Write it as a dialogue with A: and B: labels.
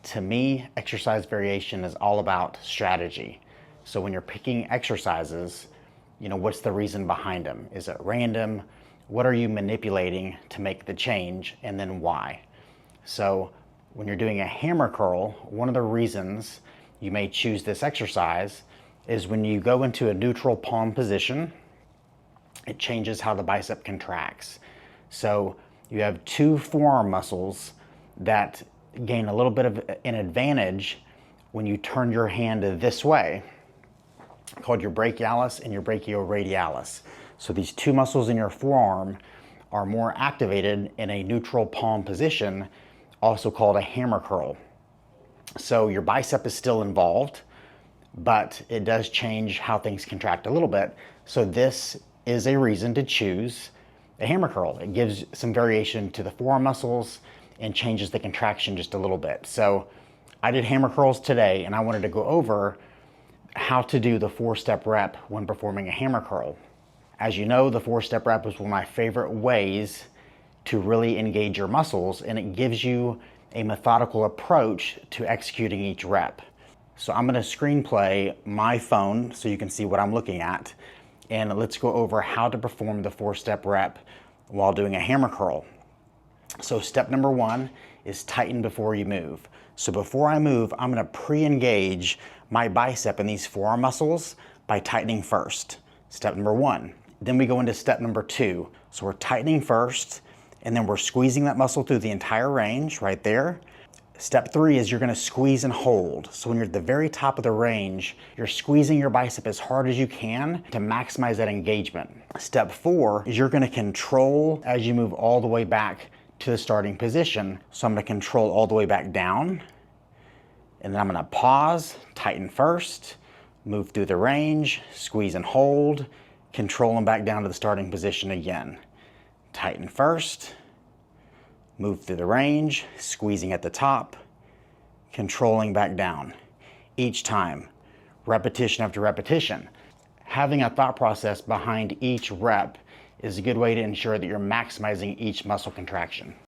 A: To me, exercise variation is all about strategy. So when you're picking exercises, what's the reason behind them? Is it random? What are you manipulating to make the change, and then why? So when you're doing a hammer curl, one of the reasons you may choose this exercise is when you go into a neutral palm position, it changes how the bicep contracts. So you have two forearm muscles that gain a little bit of an advantage when you turn your hand this way, called your brachialis and your brachioradialis. So these two muscles in your forearm are more activated in a neutral palm position, also called a hammer curl. So your bicep is still involved, but it does change how things contract a little bit. So this is a reason to choose a hammer curl. It gives some variation to the forearm muscles and changes the contraction just a little bit. So I did hammer curls today, and I wanted to go over how to do the 4-step rep when performing a hammer curl. As you know, the 4-step rep is one of my favorite ways to really engage your muscles, and it gives you a methodical approach to executing each rep. So I'm going to screen play my phone so you can see what I'm looking at, and let's go over how to perform the 4-step rep while doing a hammer curl. So step number 1 is tighten before you move. So before I move, I'm going to pre-engage my bicep and these forearm muscles by tightening first. Step number 1. Then we go into step number 2. So we're tightening first, and then we're squeezing that muscle through the entire range right there. Step 3 is you're going to squeeze and hold. So when you're at the very top of the range, you're squeezing your bicep as hard as you can to maximize that engagement. Step 4 is you're going to control as you move all the way back to the starting position. So I'm going to control all the way back down, and then I'm going to pause, tighten first, move through the range, squeeze and hold, control them back down to the starting position again. Tighten first, move through the range, squeezing at the top, controlling back down. Each time, repetition after repetition. Having a thought process behind each rep is a good way to ensure that you're maximizing each muscle contraction.